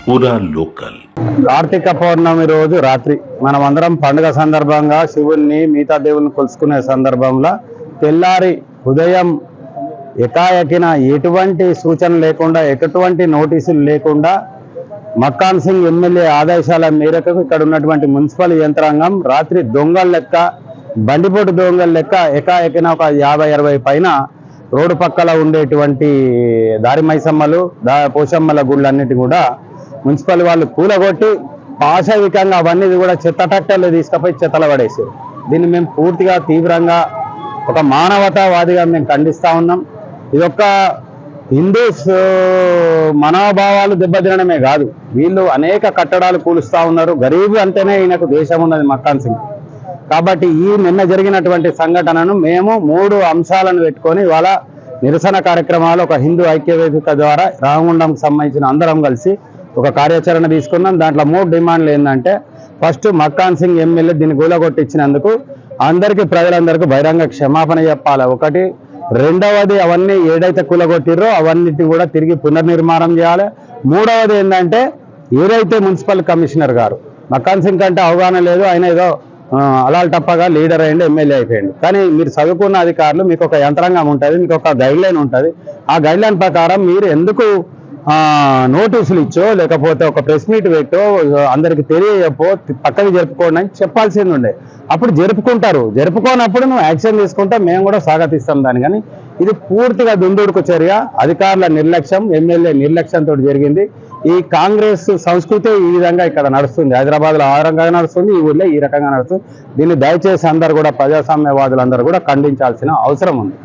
పూరా లోకల్. కార్తీక పౌర్ణమి రోజు రాత్రి మనమందరం పండుగ సందర్భంగా శివుణ్ణి మిగతా దేవుని కొలుసుకునే సందర్భంలో తెల్లారి ఉదయం ఎకాయకిన ఎటువంటి సూచన లేకుండా ఎటువంటి నోటీసులు లేకుండా మక్కాన్ సింగ్ ఎమ్మెల్యే ఆదేశాల మేరకు ఇక్కడ ఉన్నటువంటి మున్సిపల్ యంత్రాంగం రాత్రి దొంగల లెక్క బండిపోటు దొంగల లెక్క ఎకాయకిన ఒక 50-60 పైన రోడ్డు పక్కల ఉండేటువంటి దారి మైసమ్మలు పోషమ్మల గుళ్ళన్నిటి కూడా మున్సిపల్ వాళ్ళు కూలగొట్టి పాశవికంగా అవన్నీ కూడా చెత్త ట్రాక్టర్లు తీసుకుపోయి చెత్తలు పడేసారు. దీన్ని మేము పూర్తిగా తీవ్రంగా ఒక మానవతావాదిగా మేము ఖండిస్తూ ఉన్నాం. ఇదొక్క హిందూస్ మనోభావాలు దెబ్బతినడమే కాదు, వీళ్ళు అనేక కట్టడాలు కూలుస్తూ ఉన్నారు. గరీబు అంటేనే ఈయనకు దేశం ఉన్నది మక్కాన్ సింగ్. కాబట్టి ఈ నిన్న జరిగినటువంటి సంఘటనను మేము 3 అంశాలను పెట్టుకొని ఇవాళ నిరసన కార్యక్రమాలు ఒక హిందూ ఐక్యవేదిక ద్వారా రామగుండంకి సంబంధించిన అందరం కలిసి ఒక కార్యాచరణ తీసుకున్నాం. దాంట్లో 3 డిమాండ్లు ఏంటంటే, ఫస్ట్ మక్కాన్ సింగ్ ఎమ్మెల్యే దీన్ని గూలగొట్టించినందుకు అందరికీ ప్రజలందరికీ బహిరంగ క్షమాపణ చెప్పాలి ఒకటి. రెండవది, అవన్నీ ఏదైతే కూలగొట్టిర్రో అవన్నిటిని కూడా తిరిగి పునర్నిర్మాణం చేయాలి. మూడవది ఏంటంటే, ఏదైతే మున్సిపల్ కమిషనర్ గారు మక్కాన్ సింగ్ కంటే అవగాహన లేదు, ఆయన ఏదో అలాల్ టప్పగా లీడర్ అయ్యిండు, ఎమ్మెల్యే అయిపోయింది. కానీ మీరు చదువుకున్న అధికారులు, మీకు ఒక యంత్రాంగం ఉంటుంది, మీకు ఒక గైడ్ లైన్ ఉంటుంది. ఆ గైడ్ లైన్ ప్రకారం మీరు ఎందుకు నోటీసులు ఇచ్చో లేకపోతే ఒక ప్రెస్ మీట్ పెట్టో అందరికి తెలియపో పక్కకి జరుపుకోండి అని చెప్పాల్సింది ఉండే. అప్పుడు జరుపుకుంటారు. జరుపుకోనప్పుడు నువ్వు యాక్షన్ తీసుకుంటే మేము కూడా స్వాగతిస్తాం దాన్ని. కానీ ఇది పూర్తిగా దుందుడుకు చర్య, అధికారుల నిర్లక్ష్యం, ఎమ్మెల్యే నిర్లక్ష్యంతో జరిగింది. ఈ కాంగ్రెస్ సంస్కృతి ఈ విధంగా ఇక్కడ నడుస్తుంది. హైదరాబాద్లో ఆ రకంగా నడుస్తుంది, ఈ ఊళ్ళో ఈ రకంగా నడుస్తుంది. దీన్ని దయచేసి అందరూ కూడా ప్రజాస్వామ్యవాదులందరూ కూడా ఖండించాల్సిన అవసరం ఉంది.